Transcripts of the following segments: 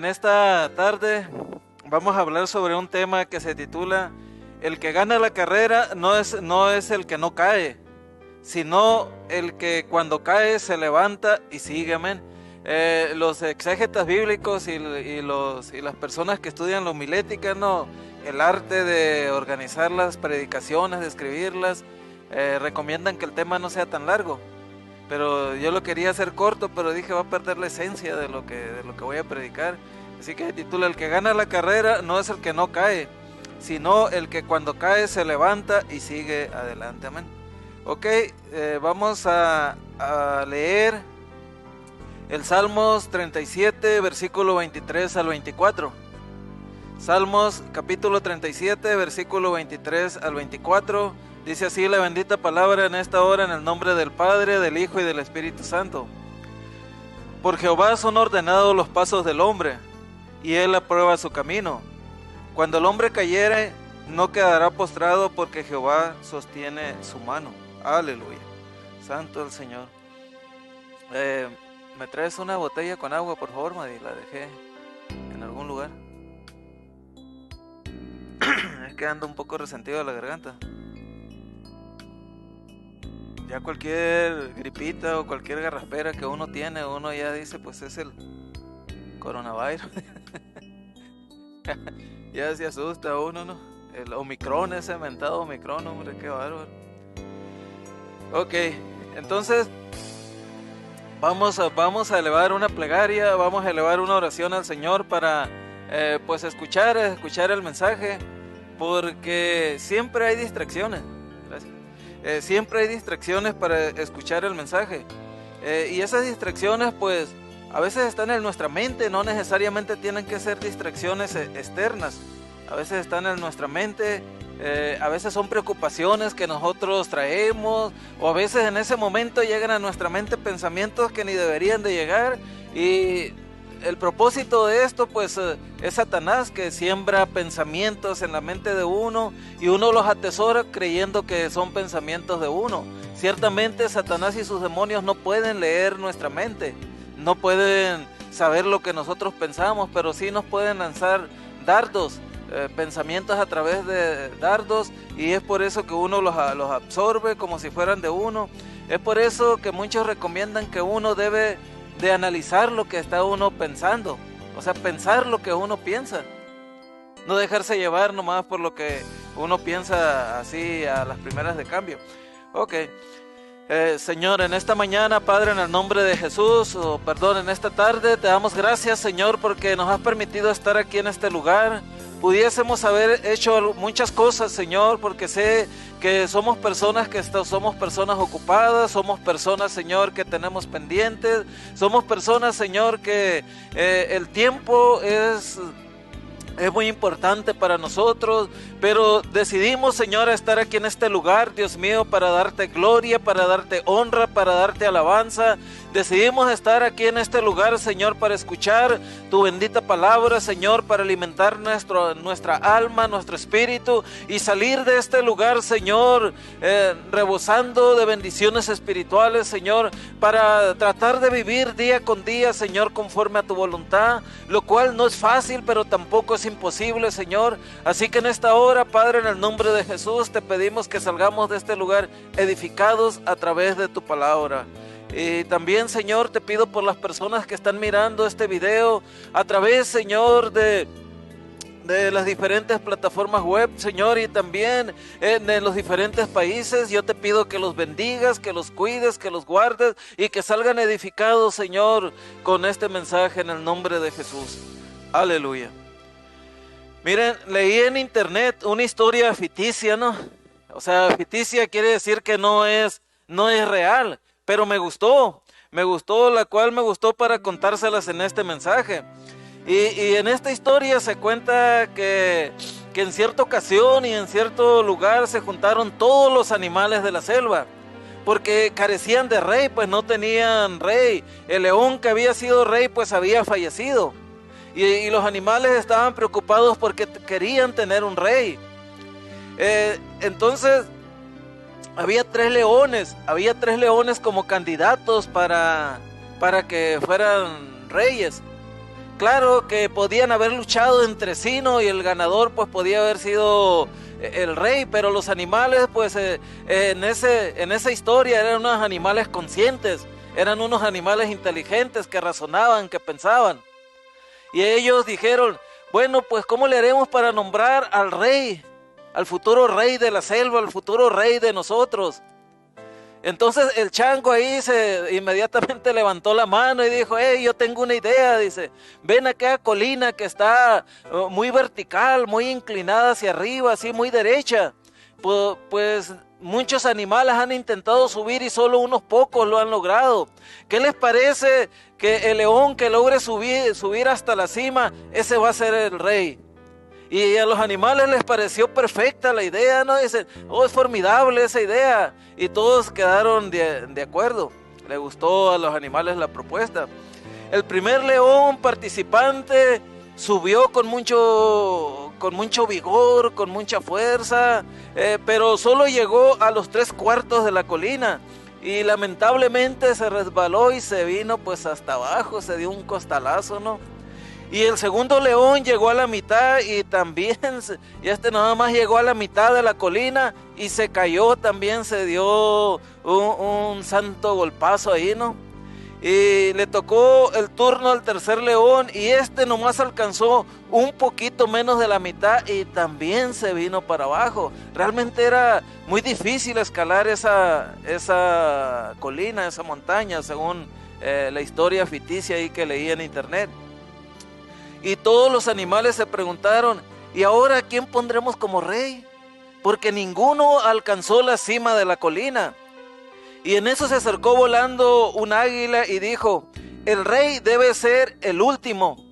En esta tarde vamos a hablar sobre un tema que se titula El que gana la carrera no es el que no cae, sino el que cuando cae se levanta y sigue, amén. Los exégetas bíblicos y las personas que estudian la homilética, ¿no? El arte de organizar las predicaciones, de escribirlas, recomiendan que el tema no sea tan largo. Pero yo lo quería hacer corto, pero dije va a perder la esencia de lo que voy a predicar. Así que titula El que gana la carrera no es el que no cae, sino el que cuando cae se levanta y sigue adelante, amén. Ok, vamos a leer el Salmos 37, versículo 23 al 24. Salmos capítulo 37, versículo 23 al 24. Dice así la bendita palabra en esta hora, en el nombre del Padre, del Hijo y del Espíritu Santo. Por Jehová son ordenados los pasos del hombre, y él aprueba su camino. Cuando el hombre cayere, no quedará postrado, porque Jehová sostiene su mano. Aleluya. Santo el Señor. ¿Me traes una botella con agua, por favor, Madi? La dejé en algún lugar. Es que ando un poco resentido de la garganta. Ya cualquier gripita o cualquier garraspera que uno tiene, uno ya dice, pues es el coronavirus. Ya se asusta uno, ¿no? El Omicron, ese mentado Omicron, hombre, qué bárbaro. Ok, entonces vamos a elevar una plegaria, vamos a elevar una oración al Señor para pues escuchar el mensaje, porque siempre hay distracciones. Gracias. Siempre hay distracciones para escuchar el mensaje, y esas distracciones pues a veces están en nuestra mente, no necesariamente tienen que ser distracciones externas. A veces están en nuestra mente, a veces son preocupaciones que nosotros traemos, o a veces en ese momento llegan a nuestra mente pensamientos que ni deberían de llegar, y el propósito de esto pues es Satanás, que siembra pensamientos en la mente de uno y uno los atesora creyendo que son pensamientos de uno. Ciertamente Satanás y sus demonios no pueden leer nuestra mente, no pueden saber lo que nosotros pensamos, pero sí nos pueden lanzar dardos, pensamientos a través de dardos, y es por eso que uno los absorbe como si fueran de uno. Es por eso que muchos recomiendan que uno debe de analizar lo que está uno pensando, o sea, pensar lo que uno piensa, no dejarse llevar nomás por lo que uno piensa así a las primeras de cambio. Ok, Señor, en esta mañana, Padre, en el nombre de Jesús, en esta tarde, te damos gracias, Señor, porque nos has permitido estar aquí en este lugar. Pudiésemos haber hecho muchas cosas, Señor, porque sé que somos personas ocupadas, somos personas, Señor, que tenemos pendientes, somos personas, Señor, que el tiempo es muy importante para nosotros, pero decidimos, Señor, estar aquí en este lugar, Dios mío, para darte gloria, para darte honra, para darte alabanza. Decidimos estar aquí en este lugar, Señor, para escuchar tu bendita palabra, Señor, para alimentar nuestra alma, nuestro espíritu, y salir de este lugar, Señor, rebosando de bendiciones espirituales, Señor, para tratar de vivir día con día, Señor, conforme a tu voluntad, lo cual no es fácil, pero tampoco es imposible, Señor. Así que en esta hora, Padre, en el nombre de Jesús, te pedimos que salgamos de este lugar edificados a través de tu palabra. Y también, Señor, te pido por las personas que están mirando este video a través, Señor, de las diferentes plataformas web, Señor, y también en los diferentes países. Yo te pido que los bendigas, que los cuides, que los guardes y que salgan edificados, Señor, con este mensaje en el nombre de Jesús. Aleluya. Miren, leí en internet una historia ficticia, ¿no? O sea, ficticia quiere decir que no es real, pero me gustó, la cual me gustó para contárselas en este mensaje. Y en esta historia se cuenta que en cierta ocasión y en cierto lugar se juntaron todos los animales de la selva, porque carecían de rey, pues no tenían rey. El león que había sido rey pues había fallecido, y los animales estaban preocupados porque querían tener un rey. Entonces había tres leones como candidatos para que fueran reyes. claro que podían haber luchado entre sí, ¿no? Y el ganador pues podía haber sido el rey, pero los animales pues en esa historia eran unos animales conscientes, eran unos animales inteligentes que razonaban, que pensaban. Y ellos dijeron, bueno, pues ¿cómo le haremos para nombrar al rey, al futuro rey de la selva, al futuro rey de nosotros? Entonces el chango ahí inmediatamente levantó la mano y dijo, hey, yo tengo una idea, dice, ven a aquella colina que está muy vertical, muy inclinada hacia arriba, así muy derecha. Pues muchos animales han intentado subir y solo unos pocos lo han logrado. ¿Qué les parece que el león que logre subir hasta la cima, ese va a ser el rey? Y a los animales les pareció perfecta la idea, ¿no? Dicen, oh, es formidable esa idea. Y todos quedaron de acuerdo. Le gustó a los animales la propuesta. El primer león participante subió con mucho vigor, con mucha fuerza, pero solo llegó a los 3/4 de la colina. Y lamentablemente se resbaló y se vino pues hasta abajo, se dio un costalazo, ¿no? Y el segundo león llegó a la mitad y también, y nada más llegó a la mitad de la colina y se cayó, también se dio un santo golpazo ahí, ¿no? Y le tocó el turno al tercer león y nomás alcanzó un poquito menos de la mitad y también se vino para abajo. Realmente era muy difícil escalar esa colina, esa montaña, según la historia ficticia ahí que leí en internet. Y todos los animales se preguntaron, ¿y ahora a quién pondremos como rey? Porque ninguno alcanzó la cima de la colina. Y en eso se acercó volando un águila y dijo, el rey debe ser el último,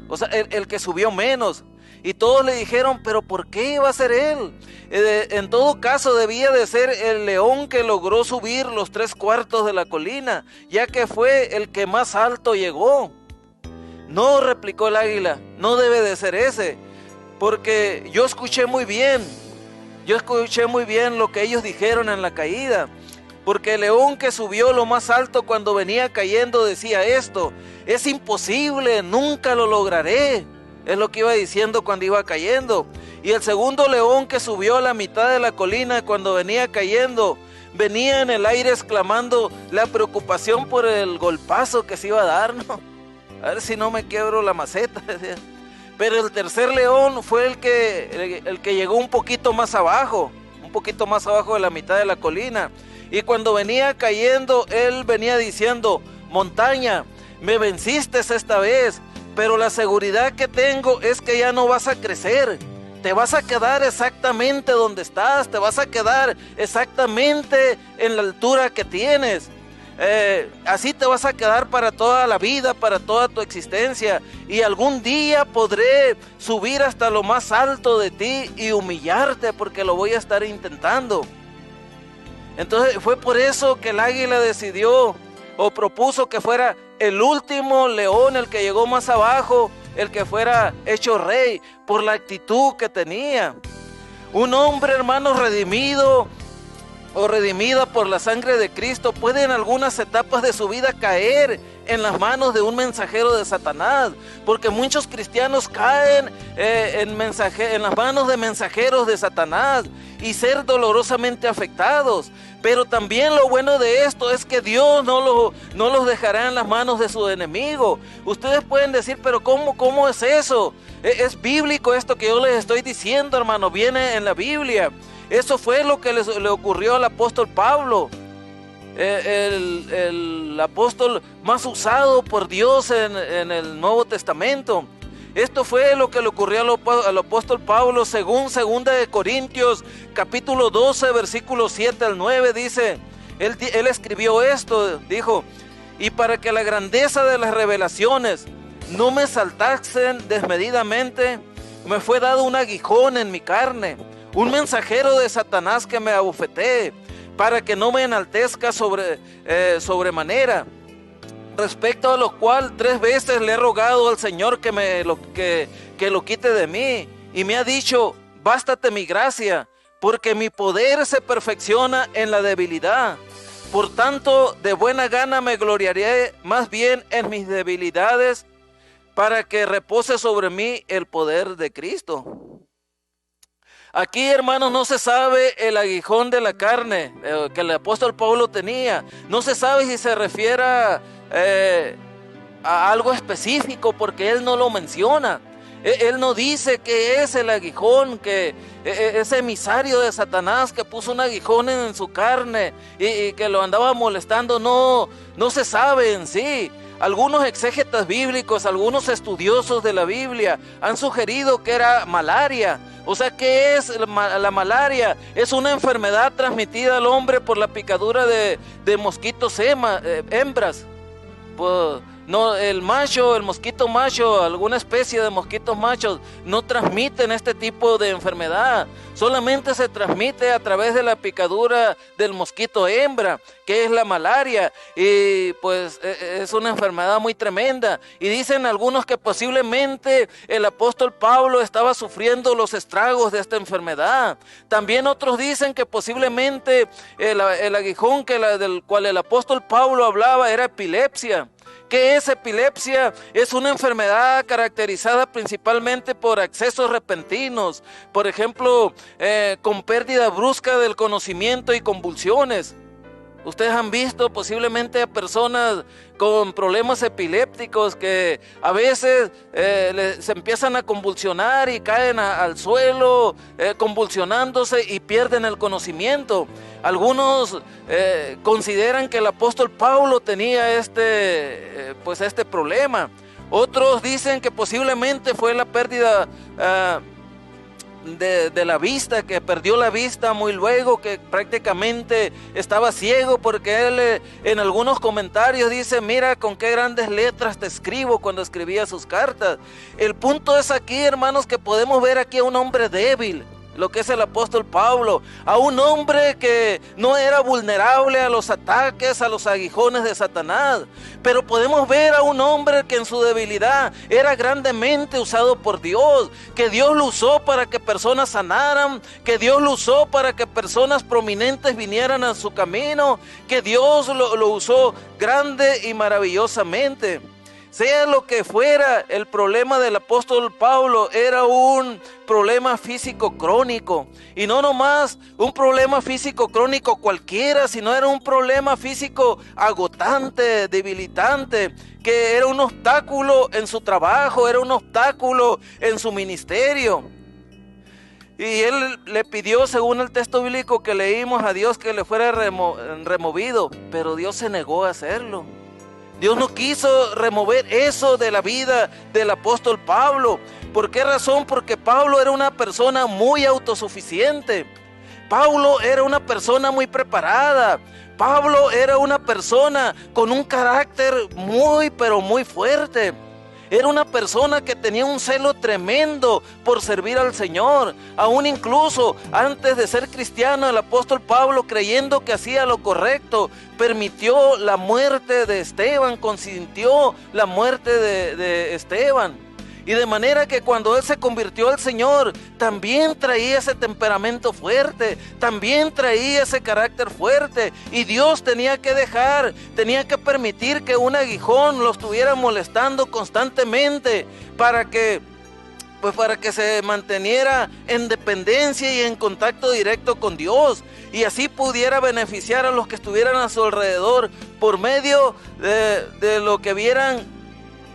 o sea, el que subió menos. Y todos le dijeron, ¿pero por qué iba a ser él? En todo caso debía de ser el león que logró subir los 3/4 de la colina, ya que fue el que más alto llegó. No, replicó el águila, no debe de ser ese, porque yo escuché muy bien lo que ellos dijeron en la caída, porque el león que subió lo más alto cuando venía cayendo decía esto, es imposible, nunca lo lograré, es lo que iba diciendo cuando iba cayendo. Y el segundo león que subió a la mitad de la colina cuando venía cayendo, venía en el aire exclamando la preocupación por el golpazo que se iba a dar, ¿no? A ver si no me quiebro la maceta. Pero el tercer león fue el que llegó un poquito más abajo de la mitad de la colina. Y cuando venía cayendo, él venía diciendo, montaña, me venciste esta vez, pero la seguridad que tengo es que ya no vas a crecer. Te vas a quedar exactamente donde estás, te vas a quedar exactamente en la altura que tienes. Así te vas a quedar para toda la vida, para toda tu existencia, y algún día podré subir hasta lo más alto de ti y humillarte, porque lo voy a estar intentando. Entonces fue por eso que el águila decidió o propuso que fuera el último león, el que llegó más abajo, el que fuera hecho rey, por la actitud que tenía. Un hombre, hermano, redimido o redimida por la sangre de Cristo puede en algunas etapas de su vida caer en las manos de un mensajero de Satanás, porque muchos cristianos caen en las manos de mensajeros de Satanás y ser dolorosamente afectados. Pero también lo bueno de esto es que Dios no los dejará en las manos de su enemigo. Ustedes pueden decir, pero ¿cómo es eso? Es bíblico esto que yo les estoy diciendo, hermano, viene en la Biblia. Eso fue lo que le ocurrió al apóstol Pablo, el apóstol más usado por Dios en el Nuevo Testamento. Esto fue lo que le ocurrió al apóstol Pablo según 2 de Corintios capítulo 12 versículos 7 al 9 dice, él escribió esto, dijo, y para que la grandeza de las revelaciones no me saltasen desmedidamente, me fue dado un aguijón en mi carne, un mensajero de Satanás que me abofetee, para que no me enaltezca sobremanera, respecto a lo cual 3 veces le he rogado al Señor que lo quite de mí, y me ha dicho, bástate mi gracia, porque mi poder se perfecciona en la debilidad. Por tanto, de buena gana me gloriaré más bien en mis debilidades, para que repose sobre mí el poder de Cristo. Aquí, hermanos, no se sabe el aguijón de la carne que el apóstol Pablo tenía. No se sabe si se refiere a algo específico, porque él no lo menciona. Él no dice que es el aguijón, que ese emisario de Satanás que puso un aguijón en su carne y que lo andaba molestando. No se sabe en sí. Algunos exégetas bíblicos, algunos estudiosos de la Biblia han sugerido que era malaria. O sea, ¿qué es la malaria? Es una enfermedad transmitida al hombre por la picadura de mosquitos hembras. Pues, no, el mosquito macho, alguna especie de mosquitos machos no transmiten este tipo de enfermedad. Solamente se transmite a través de la picadura del mosquito hembra, que es la malaria. Y pues es una enfermedad muy tremenda. Y dicen algunos que posiblemente el apóstol Pablo estaba sufriendo los estragos de esta enfermedad. También otros dicen que posiblemente el aguijón del cual el apóstol Pablo hablaba era epilepsia. ¿Qué es epilepsia? Es una enfermedad caracterizada principalmente por accesos repentinos, por ejemplo, con pérdida brusca del conocimiento y convulsiones. Ustedes han visto posiblemente a personas con problemas epilépticos que a veces se empiezan a convulsionar y caen al suelo convulsionándose y pierden el conocimiento. Algunos consideran que el apóstol Pablo tenía este problema. Otros dicen que posiblemente fue la pérdida de la vista, que perdió la vista muy luego, que prácticamente estaba ciego, porque él en algunos comentarios dice: mira con qué grandes letras te escribo, cuando escribía sus cartas. El punto es aquí, hermanos, que podemos ver aquí a un hombre débil, lo que es el apóstol Pablo, a un hombre que no era vulnerable a los ataques, a los aguijones de Satanás, pero podemos ver a un hombre que en su debilidad era grandemente usado por Dios, que Dios lo usó para que personas sanaran, que Dios lo usó para que personas prominentes vinieran a su camino, que Dios lo usó grande y maravillosamente. Sea lo que fuera, el problema del apóstol Pablo era un problema físico crónico. Y no nomás un problema físico crónico cualquiera, sino era un problema físico agotante, debilitante, que era un obstáculo en su trabajo, era un obstáculo en su ministerio. Y él le pidió, según el texto bíblico que leímos, a Dios que le fuera removido, pero Dios se negó a hacerlo. Dios no quiso remover eso de la vida del apóstol Pablo. ¿Por qué razón? Porque Pablo era una persona muy autosuficiente. Pablo era una persona muy preparada. Pablo era una persona con un carácter muy, pero muy fuerte. Era una persona que tenía un celo tremendo por servir al Señor. Aún incluso antes de ser cristiano, el apóstol Pablo, creyendo que hacía lo correcto, permitió la muerte de Esteban, consintió la muerte de Esteban. Y de manera que cuando él se convirtió al Señor, también traía ese temperamento fuerte, también traía ese carácter fuerte. Y Dios tenía que permitir que un aguijón lo estuviera molestando constantemente para que se manteniera en dependencia y en contacto directo con Dios, y así pudiera beneficiar a los que estuvieran a su alrededor por medio de lo que vieran,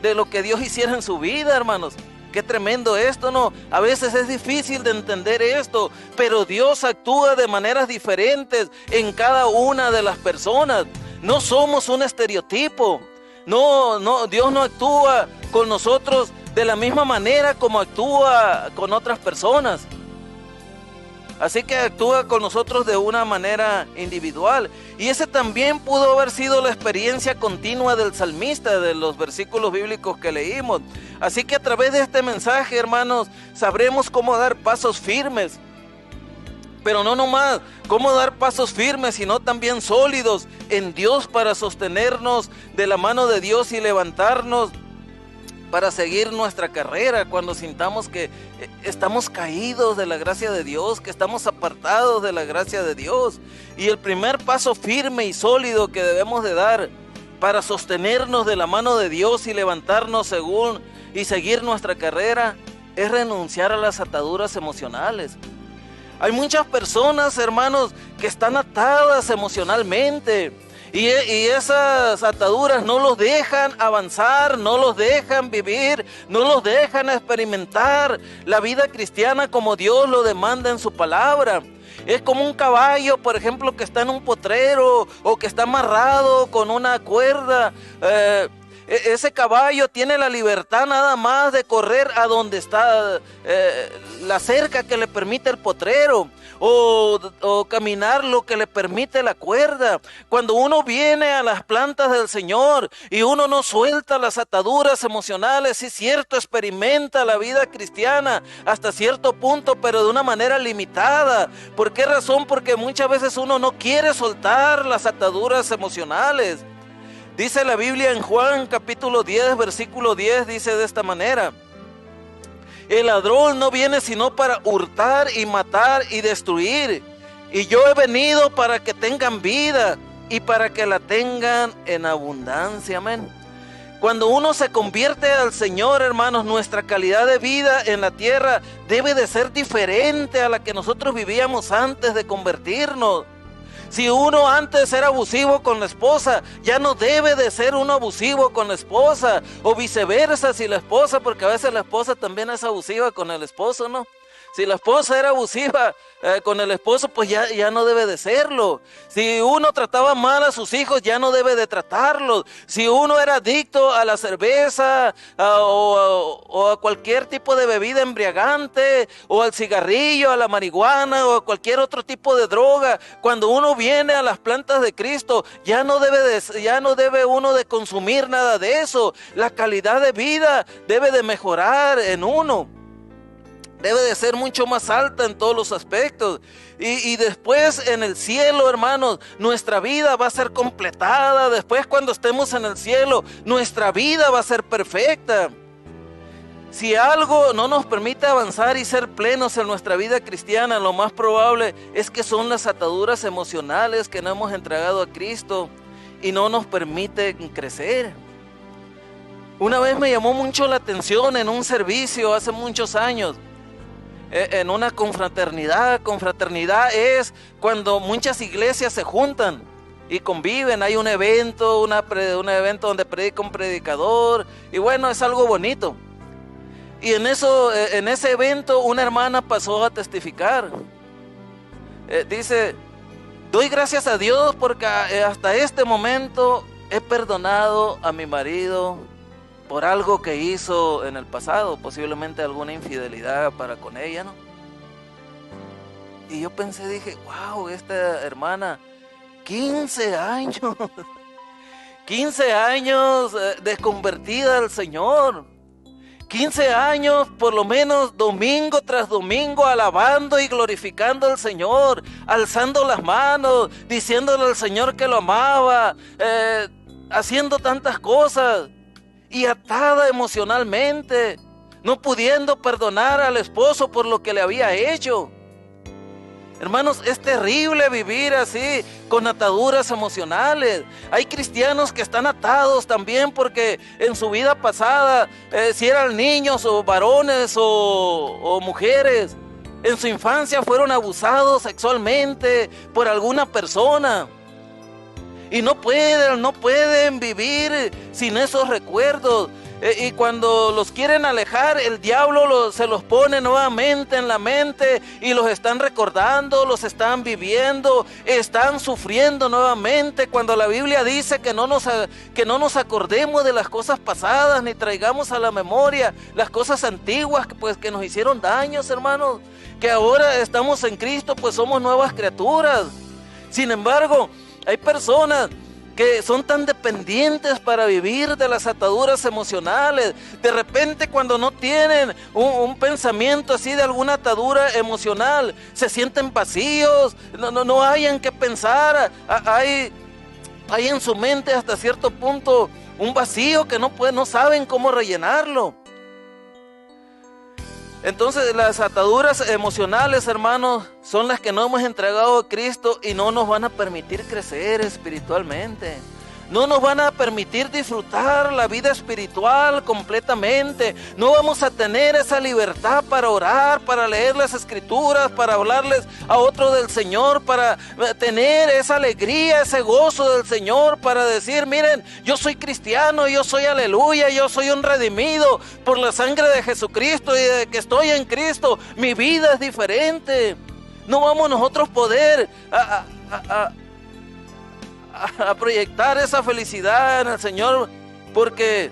de lo que Dios hiciera en su vida, hermanos. Qué tremendo esto, ¿no? A veces es difícil de entender esto, pero Dios actúa de maneras diferentes en cada una de las personas. No somos un estereotipo. No, Dios no actúa con nosotros de la misma manera como actúa con otras personas. Así que actúa con nosotros de una manera individual. Y ese también pudo haber sido la experiencia continua del salmista, de los versículos bíblicos que leímos. Así que a través de este mensaje, hermanos, sabremos cómo dar pasos firmes. Pero no nomás cómo dar pasos firmes, sino también sólidos en Dios, para sostenernos de la mano de Dios y levantarnos para seguir nuestra carrera cuando sintamos que estamos caídos de la gracia de Dios, que estamos apartados de la gracia de Dios. Y el primer paso firme y sólido que debemos de dar para sostenernos de la mano de Dios y levantarnos según y seguir nuestra carrera es renunciar a las ataduras emocionales. Hay muchas personas, hermanos, que están atadas emocionalmente y esas ataduras no los dejan avanzar, no los dejan vivir, no los dejan experimentar la vida cristiana como Dios lo demanda en su palabra. Es como un caballo, por ejemplo, que está en un potrero o que está amarrado con una cuerda. Ese caballo tiene la libertad nada más de correr a donde está la cerca que le permite el potrero o caminar lo que le permite la cuerda. Cuando uno viene a las plantas del Señor y uno no suelta las ataduras emocionales, sí es cierto, experimenta la vida cristiana hasta cierto punto, pero de una manera limitada. ¿Por qué razón? Porque muchas veces uno no quiere soltar las ataduras emocionales. Dice la Biblia en Juan capítulo 10, versículo 10, dice de esta manera: el ladrón no viene sino para hurtar y matar y destruir, y yo he venido para que tengan vida y para que la tengan en abundancia. Amén. Cuando uno se convierte al Señor, hermanos, nuestra calidad de vida en la tierra debe de ser diferente a la que nosotros vivíamos antes de convertirnos. Si uno antes era abusivo con la esposa, ya no debe de ser uno abusivo con la esposa, o viceversa, si la esposa, porque a veces la esposa también es abusiva con el esposo, ¿no? Si la esposa era abusiva con el esposo, pues ya no debe de serlo. Si uno trataba mal a sus hijos, ya no debe de tratarlos. Si uno era adicto a la cerveza o a cualquier tipo de bebida embriagante, o al cigarrillo, a la marihuana o a cualquier otro tipo de droga, cuando uno viene a las plantas de Cristo, ya no debe uno de consumir nada de eso. La calidad de vida debe de mejorar en uno. Debe de ser mucho más alta en todos los aspectos. Y después en el cielo, hermanos, nuestra vida va a ser completada. Después, cuando estemos en el cielo, nuestra vida va a ser perfecta. Si algo no nos permite avanzar y ser plenos en nuestra vida cristiana, lo más probable es que son las ataduras emocionales que no hemos entregado a Cristo y no nos permiten crecer. Una vez me llamó mucho la atención en un servicio hace muchos años, en una confraternidad. Confraternidad es cuando muchas iglesias se juntan y conviven. Hay un evento, un evento donde predica un predicador, y bueno, es algo bonito. Y en ese evento una hermana pasó a testificar. Dice: doy gracias a Dios porque hasta este momento he perdonado a mi marido por algo que hizo en el pasado, posiblemente alguna infidelidad para con ella, ¿no? Y yo pensé, dije, wow, esta hermana, 15 años, 15 años desconvertida al Señor, 15 años por lo menos domingo tras domingo alabando y glorificando al Señor, alzando las manos, diciéndole al Señor que lo amaba, haciendo tantas cosas. Y atada emocionalmente, no pudiendo perdonar al esposo por lo que le había hecho. Hermanos, es terrible vivir así, con ataduras emocionales. Hay cristianos que están atados también porque en su vida pasada, si eran niños o varones o mujeres, en su infancia fueron abusados sexualmente por alguna persona. Y no pueden vivir sin esos recuerdos. Y cuando los quieren alejar, el diablo se los pone nuevamente en la mente y los están recordando, los están viviendo, están sufriendo nuevamente. Cuando la Biblia dice que no nos acordemos de las cosas pasadas, ni traigamos a la memoria las cosas antiguas que nos hicieron daños, hermanos. Que ahora estamos en Cristo, pues somos nuevas criaturas. Sin embargo, hay personas que son tan dependientes para vivir de las ataduras emocionales. De repente, cuando no tienen un pensamiento así de alguna atadura emocional, se sienten vacíos, no hayan que pensar. Hay en su mente hasta cierto punto un vacío que no saben cómo rellenarlo. Entonces las ataduras emocionales, hermanos, son las que no hemos entregado a Cristo y no nos van a permitir crecer espiritualmente. no nos van a permitir disfrutar la vida espiritual completamente. No vamos a tener esa libertad para orar, para leer las escrituras, para hablarles a otro del Señor, para tener esa alegría, ese gozo del Señor, para decir, miren, yo soy cristiano, yo soy aleluya, yo soy un redimido por la sangre de Jesucristo y de que estoy en Cristo, mi vida es diferente. No vamos nosotros poder a proyectar esa felicidad en el Señor porque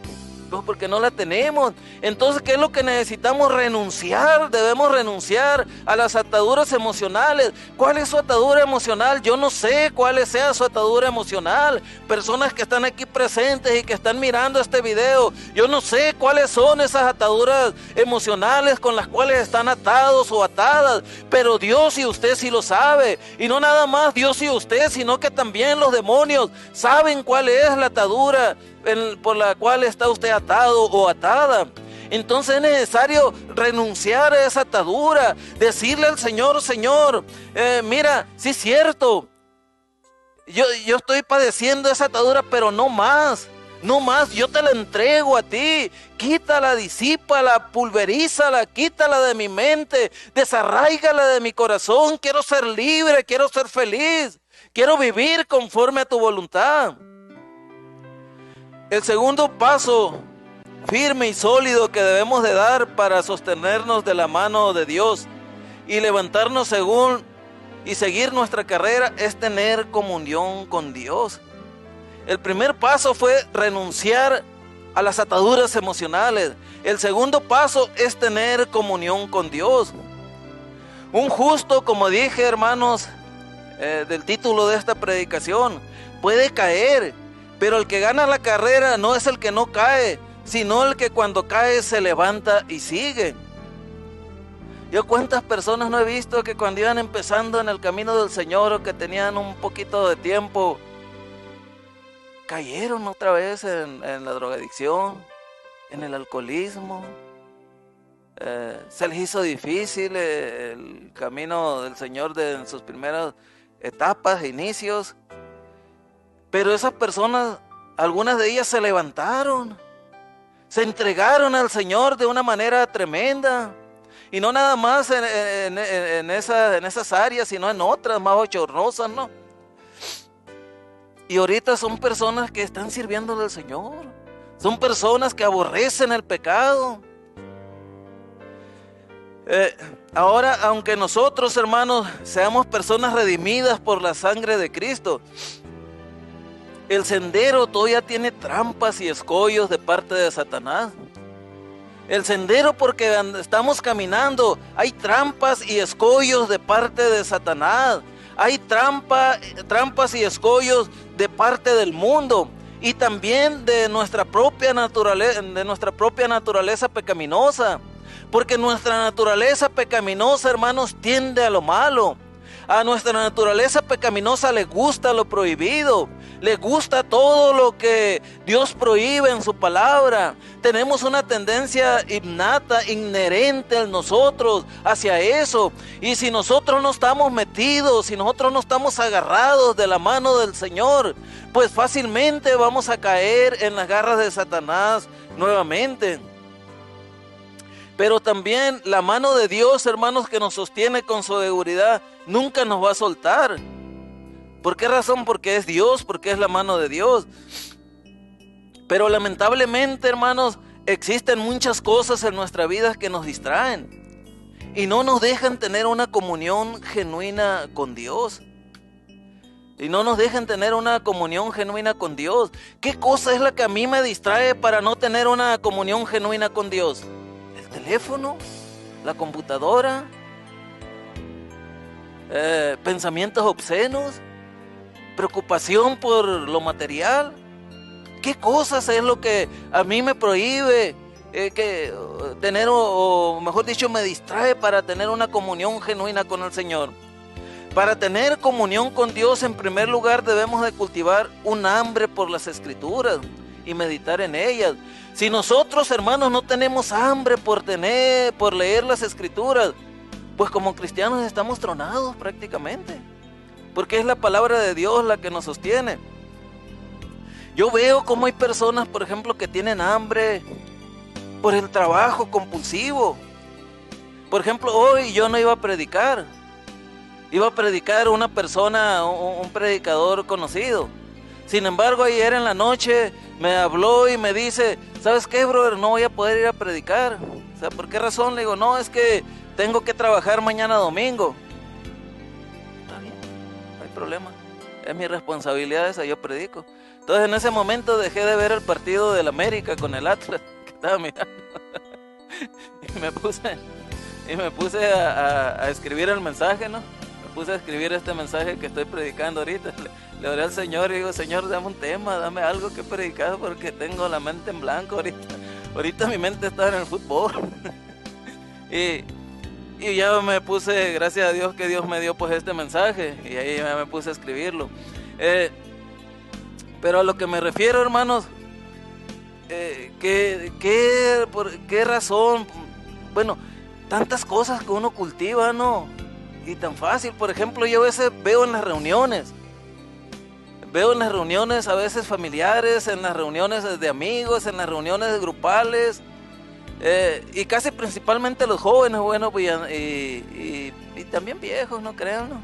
no la tenemos. Entonces, ¿qué es lo que necesitamos? Renunciar. Debemos renunciar a las ataduras emocionales. ¿Cuál es su atadura emocional? Yo no sé cuál sea su atadura emocional. Personas que están aquí presentes y que están mirando este video, yo no sé cuáles son esas ataduras emocionales con las cuales están atados o atadas, pero Dios y usted sí lo sabe. Y no nada más Dios y usted, sino que también los demonios saben cuál es la atadura por la cual está usted atado o atada. Entonces es necesario renunciar a esa atadura, decirle al Señor, Señor, mira, sí es cierto, yo estoy padeciendo esa atadura, pero no más, yo te la entrego a ti. Quítala, disípala, pulverízala, quítala de mi mente, desarráigala de mi corazón. Quiero ser libre, quiero ser feliz, quiero vivir conforme a tu voluntad. El segundo paso firme y sólido que debemos de dar para sostenernos de la mano de Dios y levantarnos según y seguir nuestra carrera es tener comunión con Dios. El primer paso fue renunciar a las ataduras emocionales. El segundo paso es tener comunión con Dios. Un justo, como dije, hermanos, del título de esta predicación, puede caer, pero el que gana la carrera no es el que no cae, sino el que cuando cae se levanta y sigue. Yo cuántas personas no he visto que cuando iban empezando en el camino del Señor o que tenían un poquito de tiempo, cayeron otra vez en la drogadicción, en el alcoholismo. Se les hizo difícil el camino del Señor en sus primeras etapas, inicios. Pero esas personas, algunas de ellas se levantaron, se entregaron al Señor de una manera tremenda. Y no nada más en esas áreas, sino en otras más bochornosas, ¿no? Y ahorita son personas que están sirviéndole al Señor. Son personas que aborrecen el pecado. Ahora, aunque nosotros, hermanos, seamos personas redimidas por la sangre de Cristo, el sendero todavía tiene trampas y escollos de parte de Satanás. El sendero porque estamos caminando, hay trampas y escollos de parte de Satanás. Hay trampas y escollos de parte del mundo y también de nuestra propia naturaleza pecaminosa. Porque nuestra naturaleza pecaminosa, hermanos, tiende a lo malo. A nuestra naturaleza pecaminosa le gusta lo prohibido, le gusta todo lo que Dios prohíbe en su palabra. Tenemos una tendencia innata, inherente en nosotros hacia eso. Y si nosotros no estamos metidos, si nosotros no estamos agarrados de la mano del Señor, pues fácilmente vamos a caer en las garras de Satanás nuevamente. Pero también la mano de Dios, hermanos, que nos sostiene con su seguridad, nunca nos va a soltar. ¿Por qué razón? Porque es Dios, porque es la mano de Dios. Pero lamentablemente, hermanos, existen muchas cosas en nuestra vida que nos distraen y no nos dejan tener una comunión genuina con Dios. Y no nos dejan tener una comunión genuina con Dios. ¿Qué cosa es la que a mí me distrae para no tener una comunión genuina con Dios? Teléfono, la computadora, pensamientos obscenos, preocupación por lo material. ¿Qué cosas es lo que a mí me prohíbe tener, o mejor dicho, me distrae para tener una comunión genuina con el Señor? Para tener comunión con Dios, en primer lugar, debemos de cultivar un hambre por las Escrituras y meditar en ellas. Si nosotros, hermanos, no tenemos hambre por leer las Escrituras, pues como cristianos estamos tronados prácticamente, porque es la palabra de Dios la que nos sostiene. Yo veo cómo hay personas, por ejemplo, que tienen hambre por el trabajo compulsivo. Por ejemplo, hoy yo no iba a predicar. Iba a predicar una persona, un predicador conocido. Sin embargo, ayer en la noche me habló y me dice, ¿sabes qué, brother? No voy a poder ir a predicar. O sea, ¿por qué razón? Le digo, no, es que tengo que trabajar mañana domingo. Está bien, no hay problema. Es mi responsabilidad esa, yo predico. Entonces en ese momento dejé de ver el partido del América con el Atlas que estaba mirando. y me puse a escribir el mensaje, ¿no? Me puse a escribir este mensaje que estoy predicando ahorita. Le oré al Señor y digo, Señor, dame un tema, dame algo que predicar porque tengo la mente en blanco ahorita. Ahorita mi mente está en el fútbol. y ya me puse, gracias a Dios que Dios me dio pues este mensaje y ahí ya me puse a escribirlo. Pero a lo que me refiero, hermanos, ¿por qué razón? Bueno, tantas cosas que uno cultiva, ¿no? Y tan fácil. Por ejemplo, yo a veces veo en las reuniones a veces familiares, en las reuniones de amigos, en las reuniones grupales, y casi principalmente los jóvenes, bueno, pues, y también viejos, no crean, ¿no?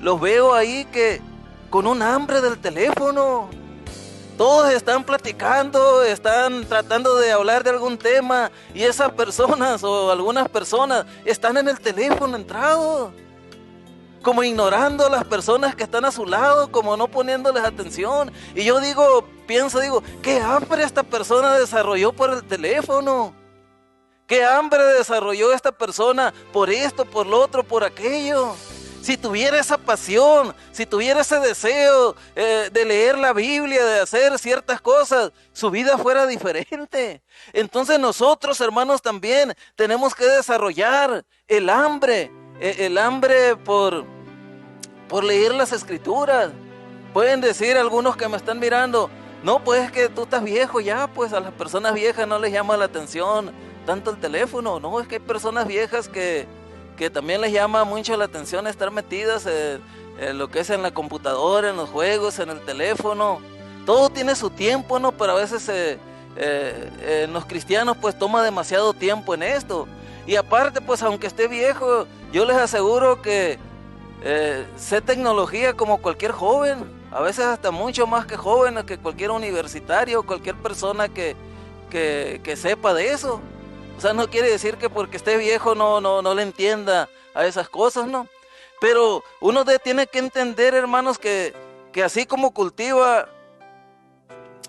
Los veo ahí que con un hambre del teléfono, todos están platicando, están tratando de hablar de algún tema, y esas personas o algunas personas están en el teléfono entrados, como ignorando a las personas que están a su lado, como no poniéndoles atención. Y yo pienso, ¿qué hambre esta persona desarrolló por el teléfono? ¿Qué hambre desarrolló esta persona por esto, por lo otro, por aquello? Si tuviera esa pasión, si tuviera ese deseo de leer la Biblia, de hacer ciertas cosas, su vida fuera diferente. Entonces nosotros, hermanos, también tenemos que desarrollar el hambre por leer las Escrituras. Pueden decir algunos que me están mirando, no, pues es que tú estás viejo ya, pues a las personas viejas no les llama la atención tanto el teléfono. No, es que hay personas viejas que también les llama mucho la atención estar metidas en lo que es en la computadora, en los juegos, en el teléfono. Todo tiene su tiempo, ¿no? Pero a veces los cristianos pues toma demasiado tiempo en esto. Y aparte, pues aunque esté viejo, yo les aseguro que sé tecnología como cualquier joven, a veces hasta mucho más que joven, que cualquier universitario, cualquier persona que sepa de eso. O sea, no quiere decir que porque esté viejo no le entienda a esas cosas, ¿no? Pero uno tiene que entender, hermanos, que así como cultiva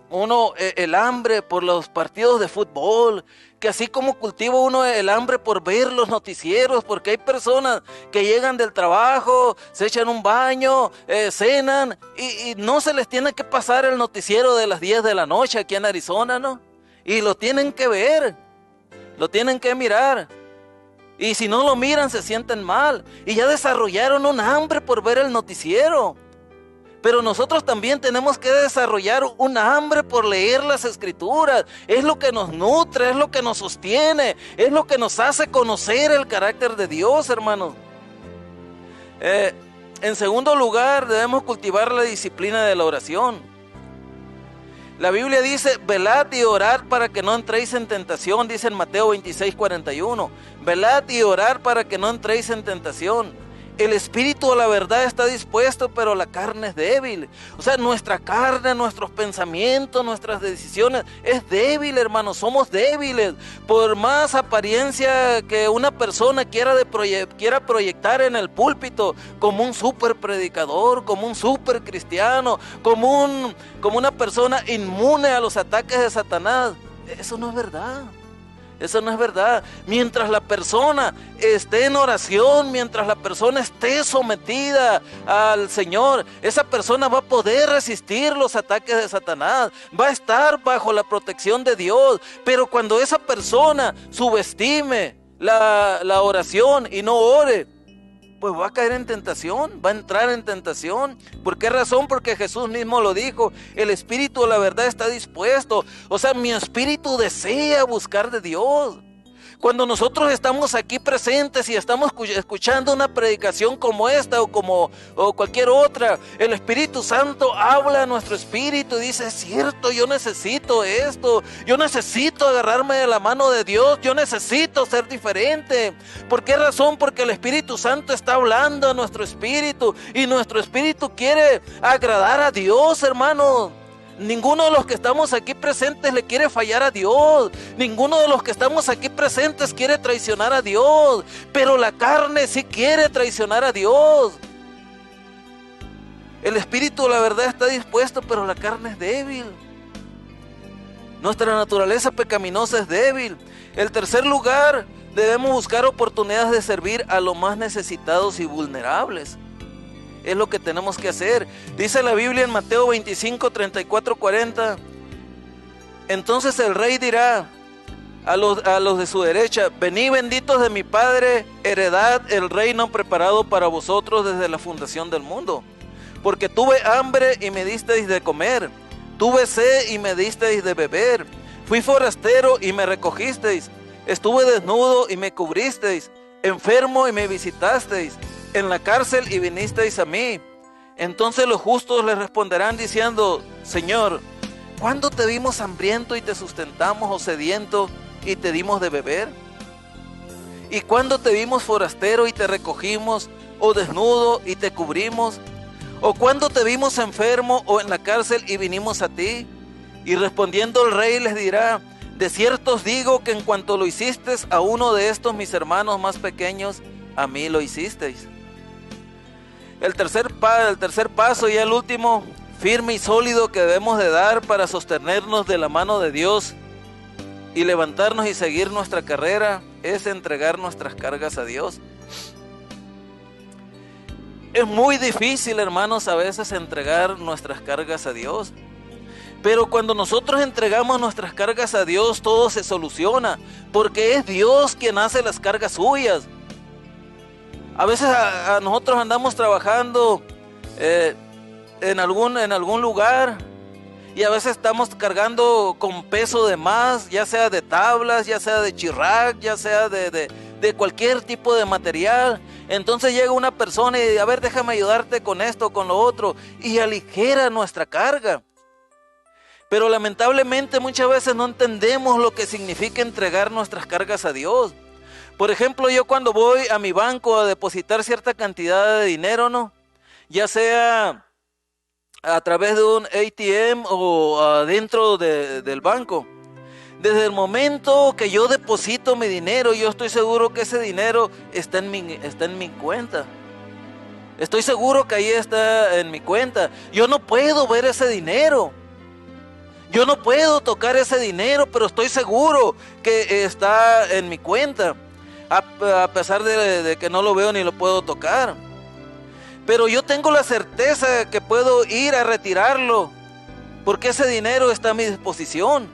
uno el hambre por los partidos de fútbol, que así como cultiva uno el hambre por ver los noticieros, porque hay personas que llegan del trabajo, se echan un baño, cenan y no se les tiene que pasar el noticiero de las 10 de la noche aquí en Arizona, ¿no? Y lo tienen que ver, lo tienen que mirar. Y si no lo miran se sienten mal y ya desarrollaron un hambre por ver el noticiero. Pero nosotros también tenemos que desarrollar un hambre por leer las Escrituras. Es lo que nos nutre, es lo que nos sostiene, es lo que nos hace conocer el carácter de Dios, hermanos. En segundo lugar, debemos cultivar la disciplina de la oración. La Biblia dice, velad y orad para que no entréis en tentación, dice en Mateo 26:41. Velad y orad para que no entréis en tentación. El espíritu a la verdad está dispuesto, pero la carne es débil. O sea, nuestra carne, nuestros pensamientos, nuestras decisiones es débil, hermanos, somos débiles. Por más apariencia que una persona quiera proyectar en el púlpito como un super predicador, como un super cristiano, como una persona inmune a los ataques de Satanás, eso no es verdad. Eso no es verdad. Mientras la persona esté en oración, mientras la persona esté sometida al Señor, esa persona va a poder resistir los ataques de Satanás, va a estar bajo la protección de Dios. Pero cuando esa persona subestime la oración y no ore, pues va a caer en tentación, va a entrar en tentación. ¿Por qué razón? Porque Jesús mismo lo dijo, el espíritu de la verdad está dispuesto. O sea, mi espíritu desea buscar de Dios. Cuando nosotros estamos aquí presentes y estamos escuchando una predicación como esta o cualquier otra, el Espíritu Santo habla a nuestro espíritu y dice, es cierto, yo necesito esto, yo necesito agarrarme de la mano de Dios, yo necesito ser diferente. ¿Por qué razón? Porque el Espíritu Santo está hablando a nuestro espíritu y nuestro espíritu quiere agradar a Dios, hermanos. Ninguno de los que estamos aquí presentes le quiere fallar a Dios. Ninguno de los que estamos aquí presentes quiere traicionar a Dios. Pero la carne sí quiere traicionar a Dios. El espíritu, la verdad, está dispuesto, pero la carne es débil. Nuestra naturaleza pecaminosa es débil. En tercer lugar, debemos buscar oportunidades de servir a los más necesitados y vulnerables. Es lo que tenemos que hacer. Dice la Biblia en Mateo 25, 34, 40. Entonces el rey dirá a los de su derecha, venid benditos de mi Padre, heredad el reino preparado para vosotros desde la fundación del mundo. Porque tuve hambre y me disteis de comer, tuve sed y me disteis de beber, fui forastero y me recogisteis, estuve desnudo y me cubristeis, enfermo y me visitasteis, en la cárcel y vinisteis a mí. Entonces los justos les responderán diciendo, Señor, ¿cuándo te vimos hambriento y te sustentamos, o sediento y te dimos de beber? ¿Y cuándo te vimos forastero y te recogimos, o desnudo y te cubrimos? ¿O cuándo te vimos enfermo o en la cárcel y vinimos a ti? Y respondiendo el rey les dirá, de cierto os digo que en cuanto lo hicisteis a uno de estos mis hermanos más pequeños, a mí lo hicisteis. El tercer paso y el último, firme y sólido, que debemos de dar para sostenernos de la mano de Dios y levantarnos y seguir nuestra carrera, es entregar nuestras cargas a Dios. Es muy difícil, hermanos, a veces entregar nuestras cargas a Dios. Pero cuando nosotros entregamos nuestras cargas a Dios, todo se soluciona, porque es Dios quien hace las cargas suyas. A veces a nosotros andamos trabajando en algún lugar y a veces estamos cargando con peso de más, ya sea de tablas, ya sea de chirrac, ya sea de cualquier tipo de material. Entonces llega una persona y dice, a ver, déjame ayudarte con esto, con lo otro, y aligera nuestra carga. Pero lamentablemente muchas veces no entendemos lo que significa entregar nuestras cargas a Dios. Por ejemplo, yo cuando voy a mi banco a depositar cierta cantidad de dinero, ¿no? Ya sea a través de un ATM o adentro del banco. Desde el momento que yo deposito mi dinero, yo estoy seguro que ese dinero está en mi cuenta. Estoy seguro que ahí está en mi cuenta. Yo no puedo ver ese dinero. Yo no puedo tocar ese dinero, pero estoy seguro que está en mi cuenta. A pesar de que no lo veo ni lo puedo tocar. Pero yo tengo la certeza que puedo ir a retirarlo, porque ese dinero está a mi disposición.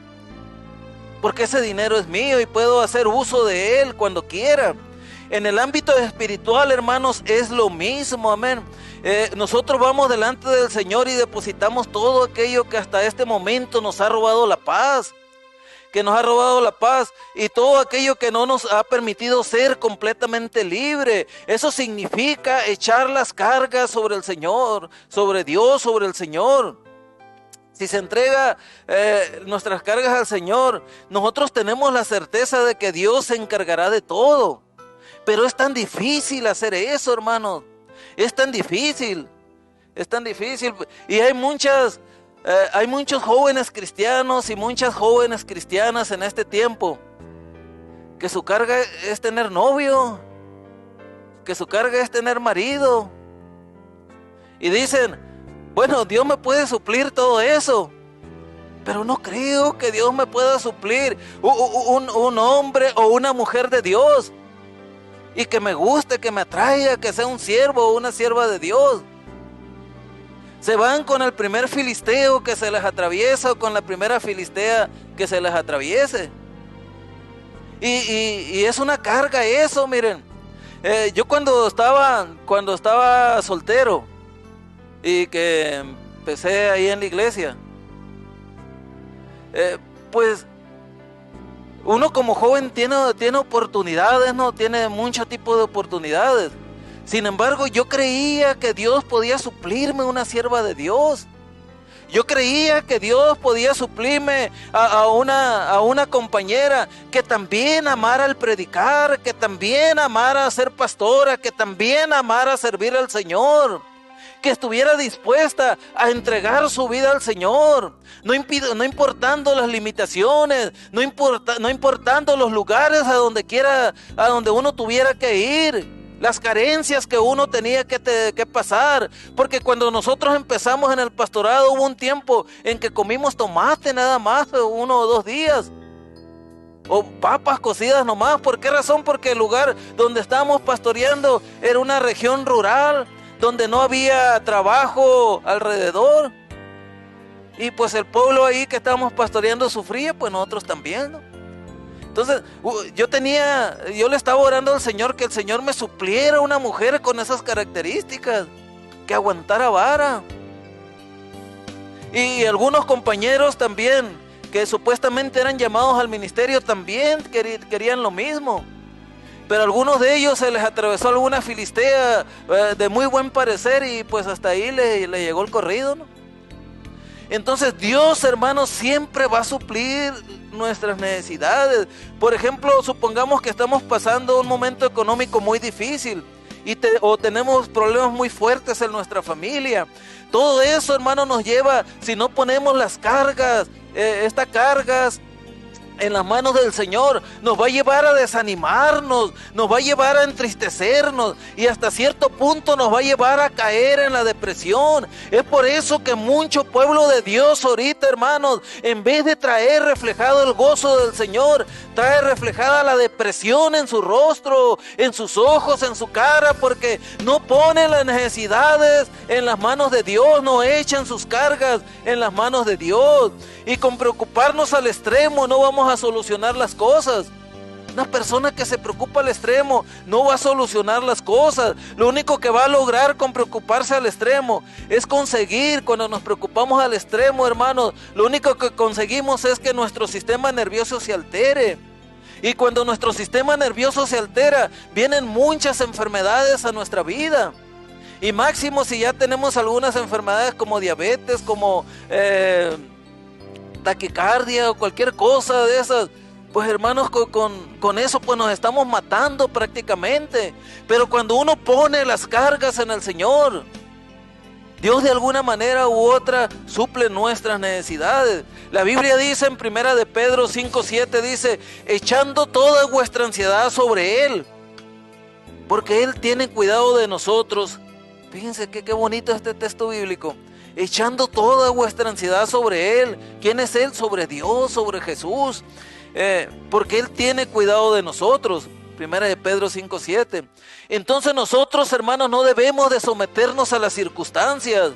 Porque ese dinero es mío y puedo hacer uso de él cuando quiera. En el ámbito espiritual, hermanos, es lo mismo, amén. Nosotros vamos delante del Señor y depositamos todo aquello que hasta este momento nos ha robado la paz. Y todo aquello que no nos ha permitido ser completamente libre. Eso significa echar las cargas sobre el Señor, sobre Dios, sobre el Señor. Si se entrega nuestras cargas al Señor, nosotros tenemos la certeza de que Dios se encargará de todo. Pero es tan difícil hacer eso, hermanos. Es tan difícil. Y hay muchos jóvenes cristianos y muchas jóvenes cristianas en este tiempo que su carga es tener novio, que su carga es tener marido. Y dicen, bueno, Dios me puede suplir todo eso, pero no creo que Dios me pueda suplir un hombre o una mujer de Dios y que me guste, que me atraiga, que sea un siervo o una sierva de Dios. Se van con el primer filisteo que se les atraviesa o con la primera filistea que se les atraviese. Y es una carga eso, miren. Yo cuando estaba soltero y que empecé ahí en la iglesia, pues Uno como joven tiene oportunidades, ¿no? Tiene mucho tipo de oportunidades. Sin embargo, yo creía que Dios podía suplirme una sierva de Dios. Yo creía que Dios podía suplirme a una compañera que también amara el predicar, que también amara ser pastora, que también amara servir al Señor, que estuviera dispuesta a entregar su vida al Señor, no importando las limitaciones, no importando los lugares a donde uno tuviera que ir, las carencias que uno tenía que pasar. Porque cuando nosotros empezamos en el pastorado hubo un tiempo en que comimos tomate nada más 1 o 2 días, o papas cocidas nomás. ¿Por qué razón? Porque el lugar donde estábamos pastoreando era una región rural, donde no había trabajo alrededor, y pues el pueblo ahí que estábamos pastoreando sufría, pues nosotros también, ¿no? Entonces yo le estaba orando al Señor que el Señor me supliera una mujer con esas características, que aguantara vara. Y algunos compañeros también, que supuestamente eran llamados al ministerio, también querían lo mismo. Pero a algunos de ellos se les atravesó alguna filistea de muy buen parecer, y pues hasta ahí le llegó el corrido, ¿no? Entonces Dios, hermanos, siempre va a suplir nuestras necesidades. Por ejemplo, supongamos que estamos pasando un momento económico muy difícil o tenemos problemas muy fuertes en nuestra familia. Todo eso, hermano, nos lleva, si no ponemos las cargas, estas cargas en las manos del Señor, nos va a llevar a desanimarnos, nos va a llevar a entristecernos, y hasta cierto punto nos va a llevar a caer en la depresión. Es por eso que mucho pueblo de Dios ahorita, hermanos, en vez de traer reflejado el gozo del Señor, trae reflejada la depresión en su rostro, en sus ojos, en su cara, porque no ponen las necesidades en las manos de Dios, no echan sus cargas en las manos de Dios. Y con preocuparnos al extremo no vamos a solucionar las cosas. Una persona que se preocupa al extremo no va a solucionar las cosas. Lo único que va a lograr con preocuparse al extremo es conseguir, cuando nos preocupamos al extremo, hermanos, lo único que conseguimos es que nuestro sistema nervioso se altere. Y cuando nuestro sistema nervioso se altera, vienen muchas enfermedades a nuestra vida. Y máximo si ya tenemos algunas enfermedades como diabetes, como taquicardia o cualquier cosa de esas, pues hermanos, con eso pues nos estamos matando prácticamente. Pero cuando uno pone las cargas en el Señor, Dios de alguna manera u otra suple nuestras necesidades. La Biblia dice en 1 de Pedro 5:7, dice, echando toda vuestra ansiedad sobre Él, porque Él tiene cuidado de nosotros. Fíjense qué bonito este texto bíblico. Echando toda vuestra ansiedad sobre Él. ¿Quién es Él? Sobre Dios, sobre Jesús. Porque Él tiene cuidado de nosotros. 1 de Pedro 5:7. Entonces nosotros, hermanos, no debemos de someternos a las circunstancias.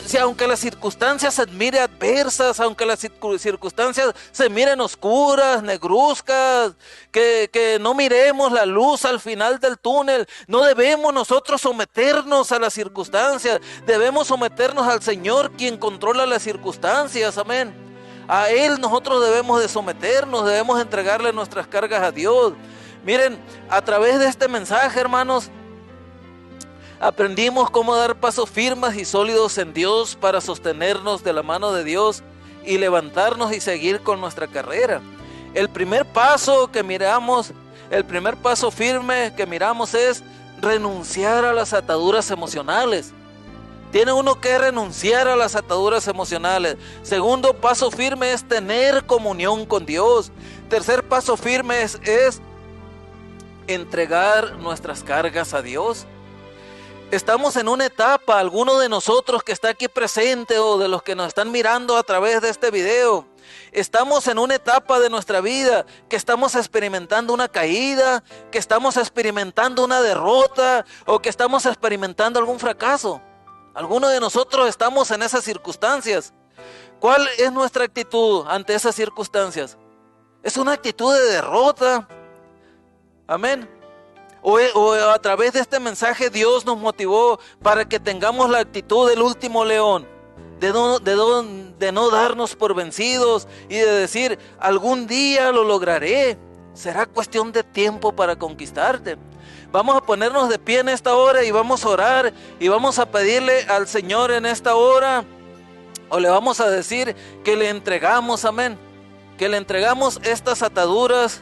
Si aunque las circunstancias se miren adversas, aunque las circunstancias se miren oscuras, negruzcas, que no miremos la luz al final del túnel, no debemos nosotros someternos a las circunstancias. Debemos someternos al Señor, quien controla las circunstancias. Amén. A Él nosotros debemos de someternos, debemos entregarle nuestras cargas a Dios. Miren, a través de este mensaje, hermanos, aprendimos cómo dar pasos firmes y sólidos en Dios para sostenernos de la mano de Dios y levantarnos y seguir con nuestra carrera. El primer paso firme que miramos es renunciar a las ataduras emocionales. Tiene uno que renunciar a las ataduras emocionales. Segundo paso firme es tener comunión con Dios. Tercer paso firme es entregar nuestras cargas a Dios. Estamos en una etapa, alguno de nosotros que está aquí presente o de los que nos están mirando a través de este video, estamos en una etapa de nuestra vida que estamos experimentando una caída, que estamos experimentando una derrota o que estamos experimentando algún fracaso. Algunos de nosotros estamos en esas circunstancias. ¿Cuál es nuestra actitud ante esas circunstancias? Es una actitud de derrota. Amén. O a través de este mensaje Dios nos motivó para que tengamos la actitud del último león. de no darnos por vencidos y de decir, algún día lo lograré. Será cuestión de tiempo para conquistarte. Vamos a ponernos de pie en esta hora y vamos a orar y vamos a pedirle al Señor en esta hora, o le vamos a decir que le entregamos, amén, que le entregamos estas ataduras,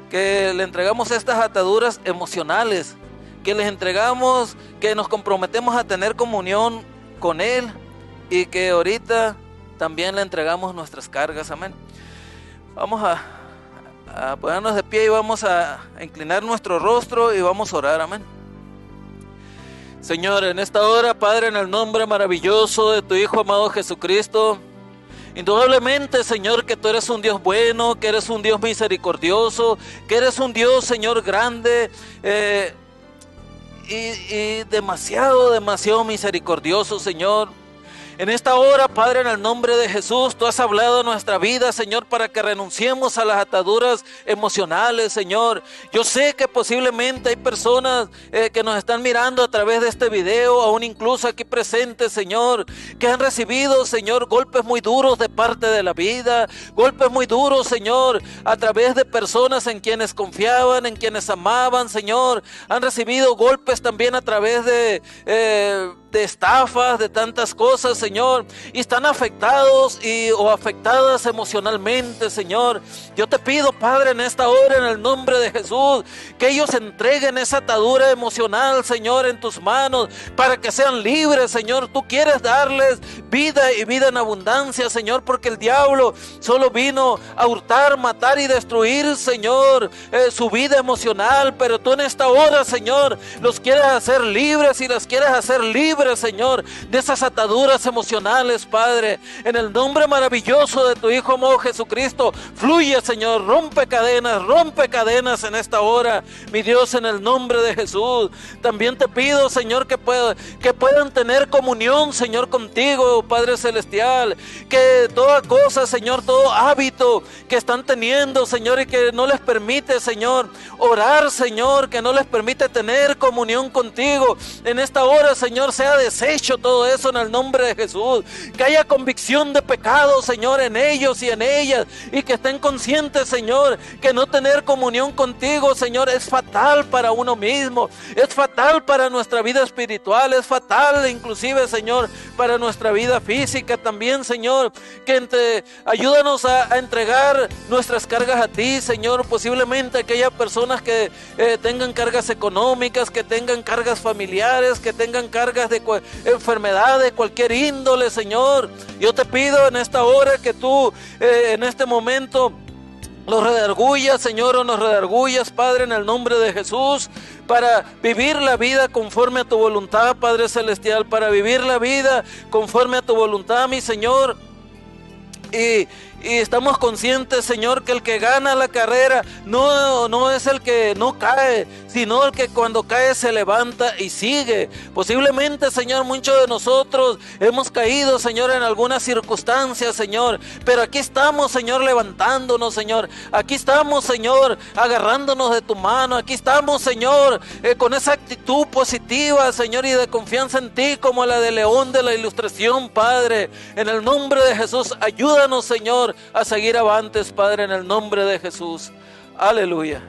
que le entregamos estas ataduras emocionales, que les entregamos, que nos comprometemos a tener comunión con Él y que ahorita también le entregamos nuestras cargas, amén. Vamos a ponernos de pie y vamos a inclinar nuestro rostro y vamos a orar, amén. Señor, en esta hora, Padre, en el nombre maravilloso de tu Hijo amado Jesucristo, indudablemente, Señor, que tú eres un Dios bueno, que eres un Dios misericordioso, que eres un Dios, Señor, grande y demasiado misericordioso, Señor. En esta hora, Padre, en el nombre de Jesús, tú has hablado en nuestra vida, Señor, para que renunciemos a las ataduras emocionales, Señor. Yo sé que posiblemente hay personas que nos están mirando a través de este video, aún incluso aquí presentes, Señor, que han recibido, Señor, golpes muy duros de parte de la vida, golpes muy duros, Señor, a través de personas en quienes confiaban, en quienes amaban, Señor. Han recibido golpes también a través de estafas, de tantas cosas, Señor, y están afectados o afectadas emocionalmente, Señor. Yo te pido, Padre, en esta hora, en el nombre de Jesús, que ellos entreguen esa atadura emocional, Señor, en tus manos, para que sean libres, Señor. Tú quieres darles vida y vida en abundancia, Señor, porque el diablo solo vino a hurtar, matar y destruir, Señor, su vida emocional, pero tú en esta hora, Señor, los quieres hacer libres y las quieres hacer libres, Señor, de esas ataduras emocionales, Padre. En el nombre maravilloso de tu Hijo amado Jesucristo, fluye, Señor, rompe cadenas en esta hora, mi Dios, en el nombre de Jesús. También te pido, Señor, que puedan tener comunión, Señor, contigo, Padre Celestial, que toda cosa, Señor, todo hábito que están teniendo, Señor, y que no les permite, Señor, orar, Señor, que no les permite tener comunión contigo, en esta hora, Señor, sea deshecho todo eso en el nombre de Jesús. Que haya convicción de pecado, Señor, en ellos y en ellas, y que estén conscientes, Señor, que no tener comunión contigo, Señor, es fatal para uno mismo, es fatal para nuestra vida espiritual, es fatal inclusive, Señor, para nuestra vida física también, Señor. Que ayúdanos a entregar nuestras cargas a ti, Señor. Posiblemente aquellas personas que tengan cargas económicas, que tengan cargas familiares, que tengan cargas de enfermedad de cualquier índole, Señor. Yo te pido en esta hora que tú en este momento los redargullas, Señor, o nos redargullas, Padre, en el nombre de Jesús, para vivir la vida conforme a tu voluntad, Padre Celestial, para vivir la vida conforme a tu voluntad, mi Señor. Y estamos conscientes, Señor, que el que gana la carrera no es el que no cae, sino el que cuando cae se levanta y sigue. Posiblemente, Señor, muchos de nosotros hemos caído, Señor, en algunas circunstancias, Señor, pero aquí estamos, Señor, levantándonos, Señor. Aquí estamos, Señor, agarrándonos de tu mano. Aquí estamos, Señor, con esa actitud positiva, Señor, y de confianza en ti, como la de León de la Ilustración, Padre. En el nombre de Jesús, ayúdanos, Señor, a seguir avantes, Padre, en el nombre de Jesús. Aleluya.